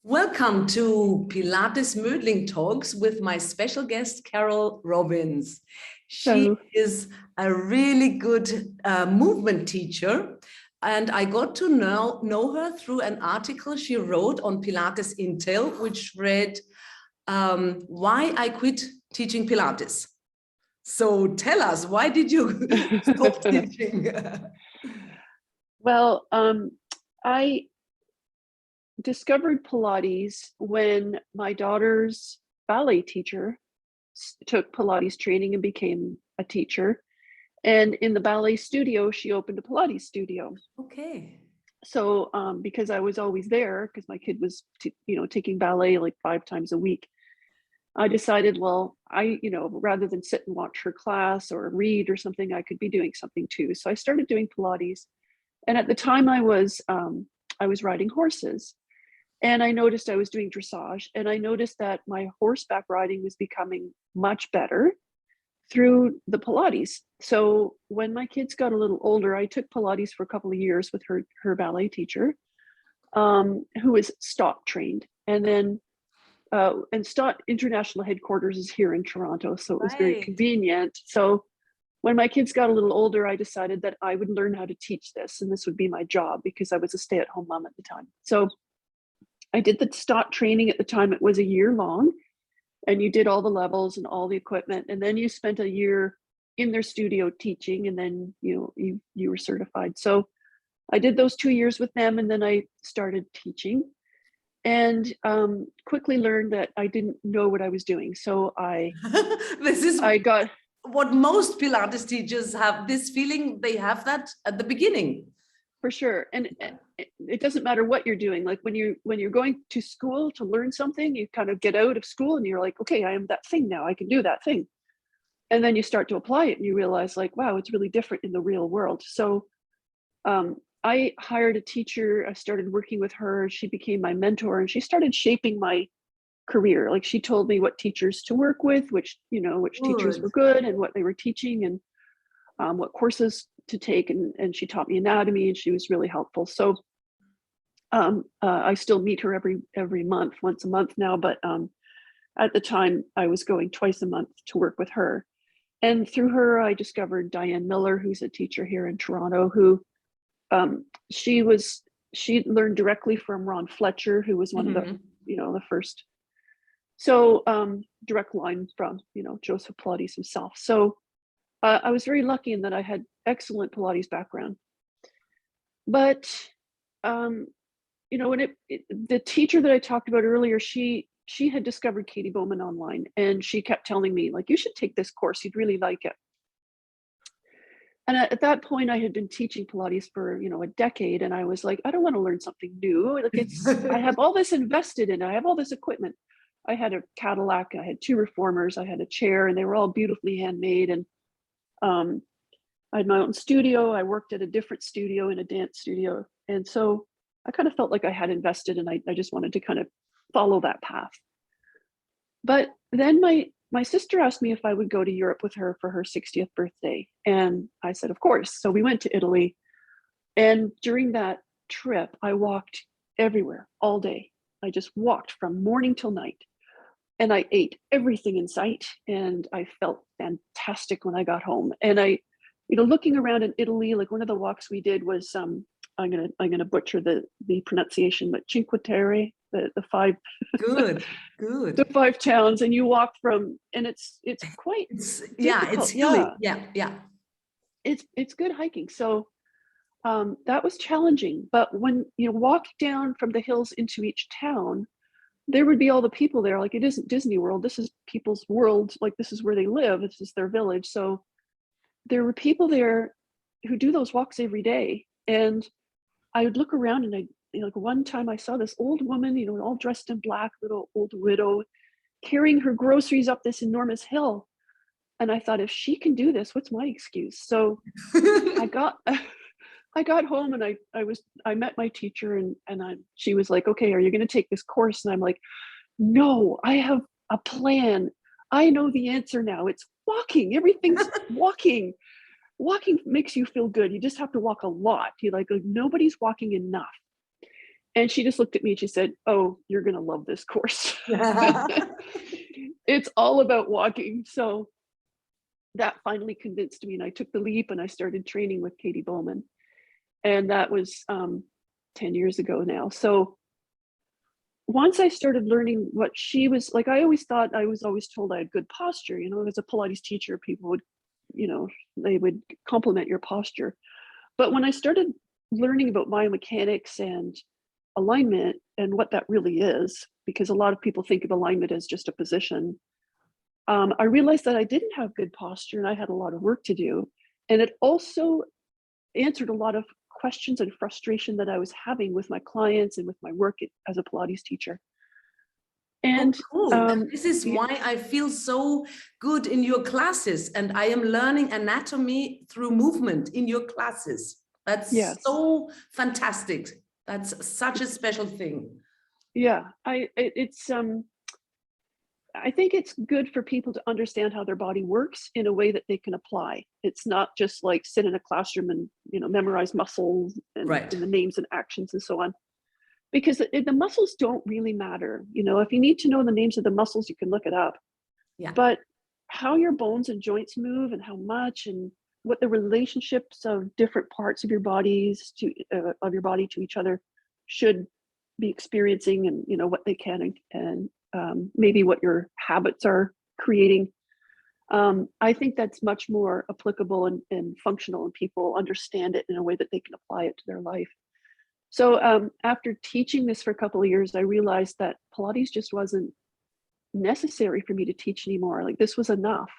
Welcome to Pilates Mödling Talks with my special guest, Carol Robbins. She is a really good movement teacher, and I got to know her through an article she wrote on Pilates Intel, which read, Why I Quit Teaching Pilates. So tell us, why did you stop teaching? Well, I discovered Pilates when my daughter's ballet teacher took Pilates training and became a teacher. And in the ballet studio, she opened a Pilates studio. Okay. So because I was always there, because my kid was, taking ballet like 5 times a week, I decided, well, rather than sit and watch her class or read or something, I could be doing something too. So I started doing Pilates. And at the time I was riding horses, and I noticed I was doing dressage, and I noticed that my horseback riding was becoming much better through the Pilates. So when my kids got a little older, I took Pilates for a couple of years with her ballet teacher, who was Stott trained. And then, and Stott International Headquarters is here in Toronto, so it was very convenient. So when my kids got a little older, I decided that I would learn how to teach this, and this would be my job because I was a stay-at-home mom at the time. So I did the Stott training. At the time, it was a year long, and you did all the levels and all the equipment, and then you spent a year in their studio teaching, and then you were certified. So I did those 2 years with them, and then I started teaching, and quickly learned that I didn't know what I was doing. So I got what most Pilates teachers have, this feeling. They have that at the beginning. For sure. And it doesn't matter what you're doing. Like when you're going to school to learn something, you kind of get out of school and you're like, okay, I am that thing now. I can do that thing. And then you start to apply it and you realize like, wow, it's really different in the real world. So I hired a teacher. I started working with her. She became my mentor, and she started shaping my career. Like she told me what teachers to work with, which teachers were good and what they were teaching, and what courses to take, and she taught me anatomy, and she was really helpful. So I still meet her once a month now, but at the time I was going twice a month to work with her. And through her, I discovered Diane Miller, who's a teacher here in Toronto, who she learned directly from Ron Fletcher, who was one of the, the first. So direct line from, Joseph Pilates himself. So I was very lucky in that I had excellent Pilates background. But, the teacher that I talked about earlier, she had discovered Katie Bowman online, and she kept telling me, like, you should take this course. You'd really like it. And at that point, I had been teaching Pilates for, a decade. And I was like, I don't want to learn something new. Like I have all this invested in it. I have all this equipment. I had a Cadillac, I had 2 reformers, I had a chair, and they were all beautifully handmade. And I had my own studio. I worked at a different studio, in a dance studio. And so I kind of felt like I had invested, and I just wanted to kind of follow that path. But then my sister asked me if I would go to Europe with her for her 60th birthday. And I said, of course. So we went to Italy. And during that trip, I walked everywhere all day. I just walked from morning till night. And I ate everything in sight, and I felt fantastic when I got home. And I, looking around in Italy, like one of the walks we did was, I'm gonna butcher the pronunciation, but Cinque Terre, the 5. Good. The 5 towns, and you walk from, and it's quite. It's hilly. Yeah. It's good hiking. So that was challenging. But when you walk down from the hills into each town, there would be all the people there. Like, it isn't Disney World. This is people's world. Like, this is where they live. This is their village. So there were people there who do those walks every day. And I would look around, and like one time I saw this old woman, all dressed in black, little old widow, carrying her groceries up this enormous hill. And I thought, if she can do this, what's my excuse? So I got home, and I met my teacher, and she was like, okay, are you going to take this course? And I'm like, no, I have a plan. I know the answer now. It's walking. Everything's walking. Walking makes you feel good. You just have to walk a lot. You're like nobody's walking enough. And she just looked at me and she said, "Oh, you're going to love this course." It's all about walking. So that finally convinced me, and I took the leap and I started training with Katie Bowman. And that was 10 years ago now. So once I started learning what she was like, I always thought, I was always told I had good posture. You know, as a Pilates teacher, people would, you know, they would compliment your posture. But when I started learning about biomechanics and alignment and what that really is, because a lot of people think of alignment as just a position, I realized that I didn't have good posture and I had a lot of work to do. And it also answered a lot of questions and frustration that I was having with my clients and with my work as a Pilates teacher. And cool. And this is why I feel so good in your classes, and I am learning anatomy through movement in your classes. That's so fantastic. That's such a special thing. Yeah, I think it's good for people to understand how their body works in a way that they can apply. It's not just like sit in a classroom and, you know, memorize muscles and, and the names and actions and so on, because the muscles don't really matter. You know, if you need to know the names of the muscles, you can look it up. Yeah. But how your bones and joints move and how much, and what the relationships of different parts of your bodies to each other should be experiencing, and, you know, what they can and maybe what your habits are creating. I think that's much more applicable and functional, and people understand it in a way that they can apply it to their life. So after teaching this for a couple of years, I realized that Pilates just wasn't necessary for me to teach anymore. Like, this was enough.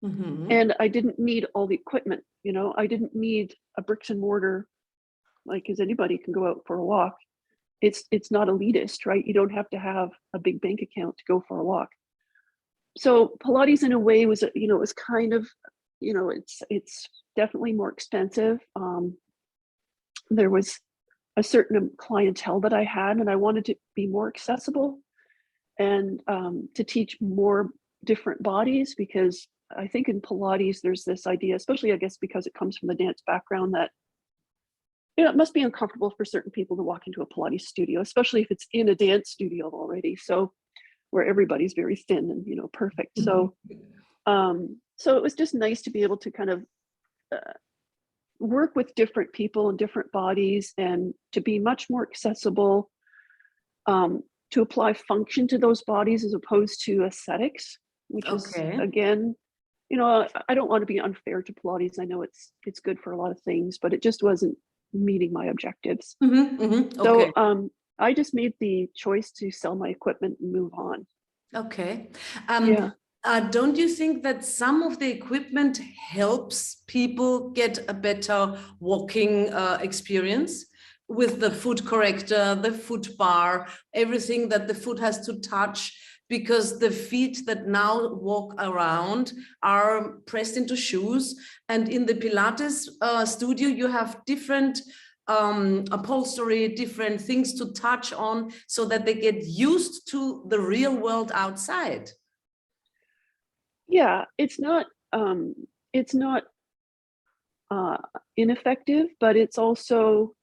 And I didn't need all the equipment. You know, I didn't need a bricks and mortar, like, as anybody can go out for a walk. It's not elitist, right? You don't have to have a big bank account to go for a walk. So Pilates, in a way, was, you know, it was kind of, you know, it's definitely more expensive. There was a certain clientele that I had, and I wanted to be more accessible and to teach more different bodies, because I think in Pilates there's this idea, especially I guess because it comes from the dance background, that, you know, it must be uncomfortable for certain people to walk into a Pilates studio, especially if it's in a dance studio already. So where everybody's very thin and, you know, perfect. So, so it was just nice to be able to kind of work with different people and different bodies, and to be much more accessible, to apply function to those bodies as opposed to aesthetics, which is, again, you know, I don't want to be unfair to Pilates. I know it's good for a lot of things, but it just wasn't meeting my objectives. So I just made the choice to sell my equipment and move on. Don't you think that some of the equipment helps people get a better walking experience, with the foot corrector, the foot bar, everything that the foot has to touch? Because the feet that now walk around are pressed into shoes, and in the Pilates studio you have different upholstery, different things to touch on, so that they get used to the real world outside. Yeah, it's not ineffective, but it's also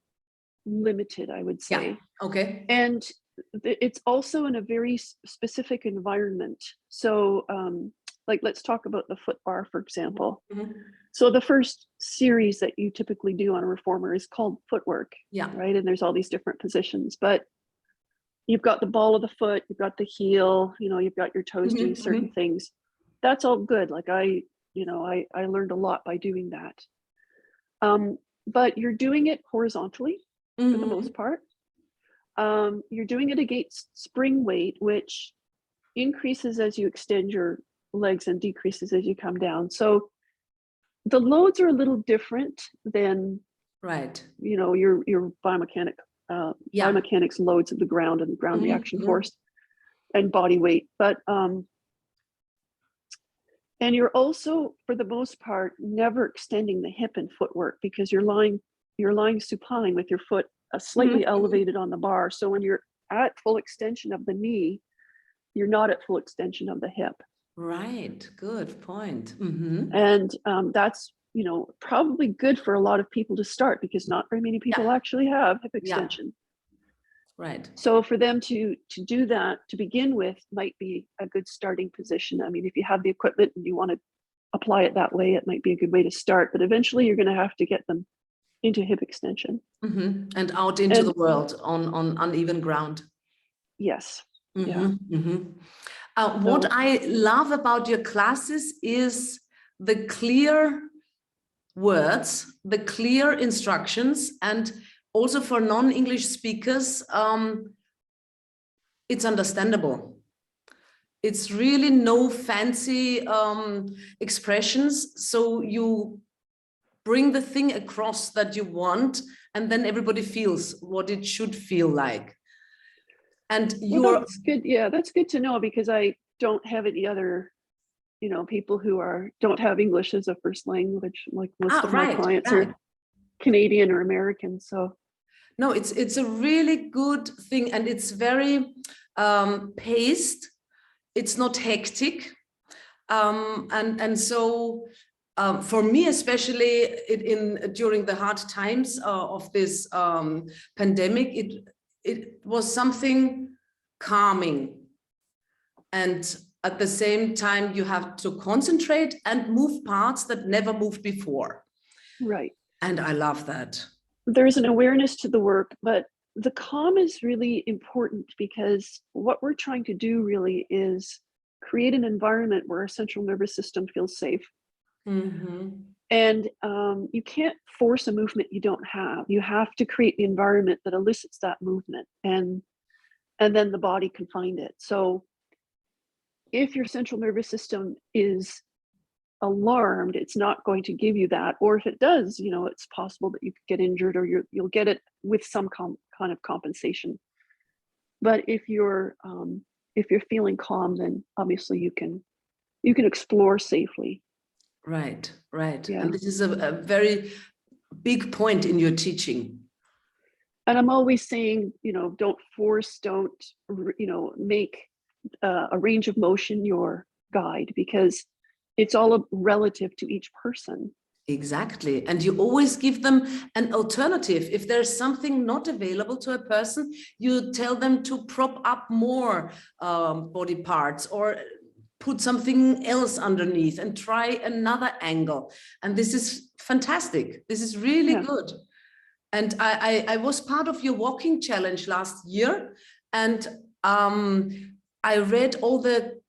limited, I would say. And it's also in a very specific environment. So like, let's talk about the foot bar, for example. So the first series that you typically do on a reformer is called footwork, right? And there's all these different positions, but you've got the ball of the foot, you've got the heel, you know, you've got your toes doing certain things. That's all good. Like, I learned a lot by doing that. But you're doing it horizontally for the most part. You're doing it against spring weight, which increases as you extend your legs and decreases as you come down. So the loads are a little different than, you know, your biomechanics loads of the ground and ground reaction force and body weight. But and you're also, for the most part, never extending the hip and footwork, because you're lying supine with your foot slightly elevated on the bar. So when you're at full extension of the knee, you're not at full extension of the hip. Right. Good point. And that's, you know, probably good for a lot of people to start, because not very many people actually have hip extension. Right. So for them to do that to begin with might be a good starting position. I mean, if you have the equipment and you want to apply it that way, it might be a good way to start, but eventually you're going to have to get them into hip extension. And out into the And world on uneven ground. yes. Yeah. What So, I love about your classes is the clear words, the clear instructions, and also for non-English speakers, it's understandable. It's really no fancy expressions. So you bring the thing across that you want, and then everybody feels what it should feel like. And well, that's good. Yeah, that's good to know, because I don't have any other, people who don't have English as a first language. Like most of my clients are Canadian or American. So no, it's a really good thing, and it's very paced. It's not hectic, and so for me, especially during the hard times of this pandemic, it was something calming, and at the same time you have to concentrate and move parts that never moved before. Right. And I love that. There's an awareness to the work, but the calm is really important, because what we're trying to do really is create an environment where our central nervous system feels safe. And you can't force a movement you don't have. You have to create the environment that elicits that movement, and then the body can find it. So if your central nervous system is alarmed, it's not going to give you that. Or if it does, it's possible that you could get injured, or you'll get it with some kind of compensation. But if you're feeling calm, then obviously you can explore safely. Right. Yeah. And this is a very big point in your teaching. And I'm always saying, don't make a range of motion your guide, because it's all relative to each person. Exactly. And you always give them an alternative. If there's something not available to a person, you tell them to prop up more body parts, or put something else underneath and try another angle. And this is fantastic. This is really good. And I was part of your walking challenge last year, and I read all the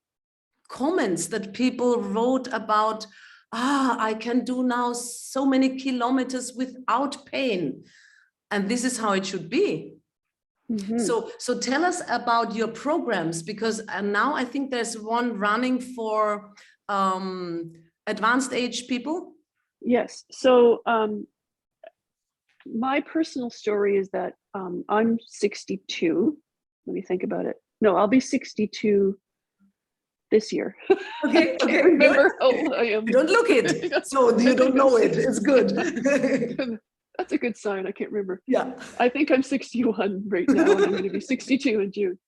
comments that people wrote about, I can do now so many kilometers without pain. And this is how it should be. So tell us about your programs, because now I think there's one running for advanced age people. Yes. So my personal story is that I'm 62. Let me think about it. No, I'll be 62 this year. Okay. I can't remember how old I am. You don't look it, so you don't know it. It's good. That's a good sign. I can't remember. Yeah. I think I'm 61 right now, and I'm going to be 62 in June.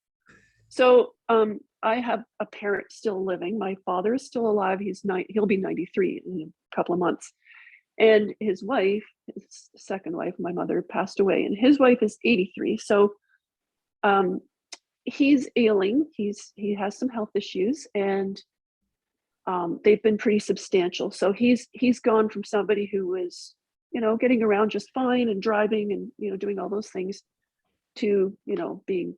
So I have a parent still living. My father is still alive. He'll be 93 in a couple of months. And his wife, his second wife, my mother, passed away, and his wife is 83. So he's ailing. He has some health issues, and they've been pretty substantial. So he's gone from somebody who was, getting around just fine and driving and, doing all those things, to, being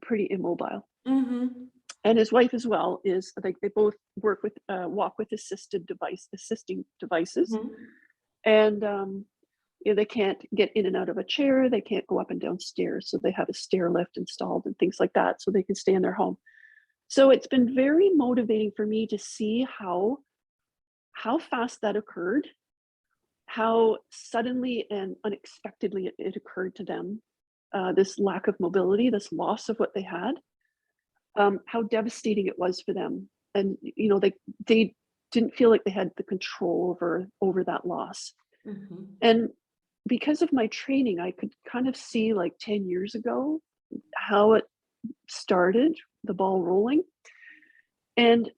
pretty immobile. And his wife as well is, I think they both walk with assisting devices. And they can't get in and out of a chair. They can't go up and down stairs. So they have a stair lift installed and things like that, so they can stay in their home. So it's been very motivating for me to see how fast that occurred, how suddenly and unexpectedly it occurred to them, this lack of mobility, this loss of what they had, how devastating it was for them. And, they didn't feel like they had the control over that loss. And because of my training, I could kind of see, like 10 years ago, how it started, the ball rolling. And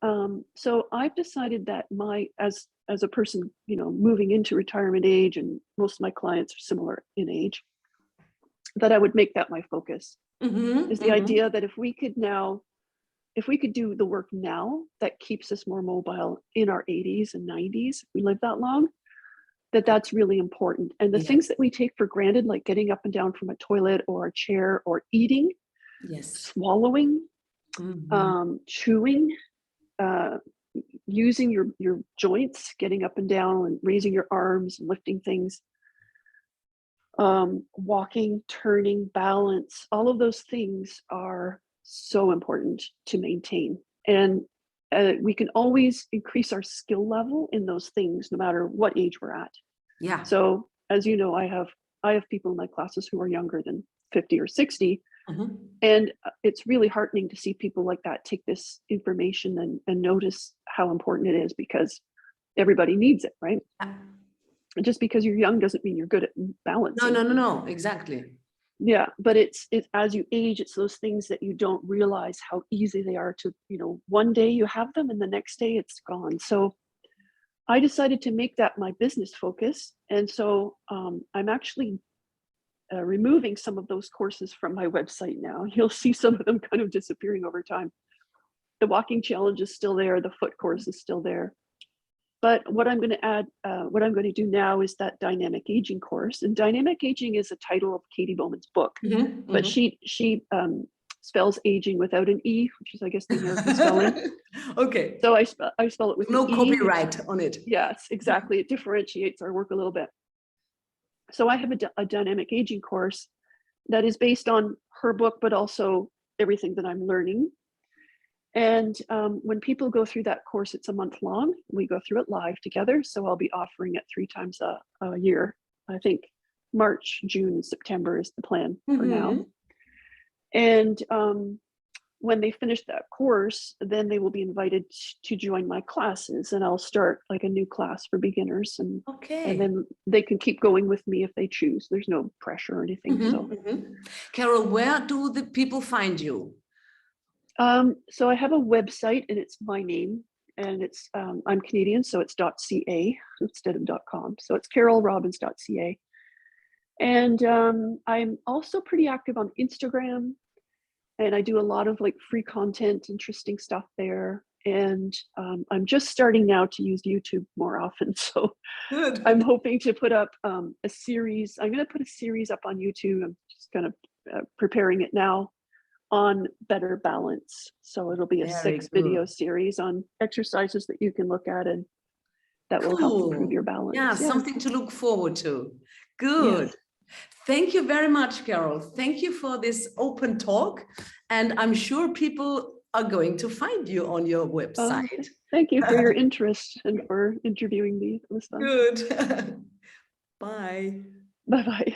so I've decided that as a person, moving into retirement age, and most of my clients are similar in age, that I would make that my focus. Mhm, Is the mhm. idea that if we could do the work now that keeps us more mobile in our 80s and 90s, if we live that long, that's really important. And the things Yes, that we take for granted, like getting up and down from a toilet or a chair or eating, yes. swallowing, Mhm. chewing, uh, using your joints, getting up and down and raising your arms and lifting things, walking, turning, balance, all of those things are so important to maintain. And we can always increase our skill level in those things, no matter what age we're at. Yeah. So, as you know, I have people in my classes who are younger than 50 or 60, Mhm. and it's really heartening to see people like that take this information and notice how important it is, because everybody needs it, right? Yeah. And just because you're young doesn't mean you're good at No, balancing. no, no, no, exactly. Yeah, but it's as you age, it's those things that you don't realize how easy they are to, one day you have them and the next day it's gone. So I decided to make that my business focus. And so I'm actually removing some of those courses from my website now. You'll see some of them kind of disappearing over time. The walking challenge is still there, the foot course is still there. But what I'm going to add, what I'm going to do now is that dynamic aging course. And dynamic aging is a title of Katie Bowman's book, Mhm, but mhm. she spells aging without an E, which is, I guess, the American spelling. Okay. So I spell it with an No E, which, copyright on it. yes, exactly. It differentiates our work a little bit. So I have a dynamic aging course that is based on her book, but also everything that I'm learning. And when people go through that course, it's a month long. We go through it live together. So I'll be offering it 3 times a year. I think March, June, and September is the plan for now. Mhm. And when they finish that course, then they will be invited to join my classes, and I'll start like a new class for beginners, and Okay. then they can keep going with me if they choose. There's no pressure or anything. Mhm, So mhm. Carol, where do the people find you? so I have a website, and it's my name, and it's I'm Canadian, so it's .ca instead of .com. So it's carolrobbins.ca. And I'm also pretty active on Instagram, and I do a lot of like free content, interesting stuff there. And I'm just starting now to use YouTube more often. So I'm Good. hoping to put up a series. I'm going to put a series up on YouTube. I'm just kind of preparing it now, on better balance. So it'll be a Very 6 video good. series on exercises that you can look at and that will help improve Cool. your balance. Yeah, Yeah. something to look forward to. Yes. Good. Thank you very much, Carol. Thank you for this open talk. And I'm sure people are going to find you on your website. Thank you for your interest and for interviewing me. It was fun. Good. Bye. Bye bye.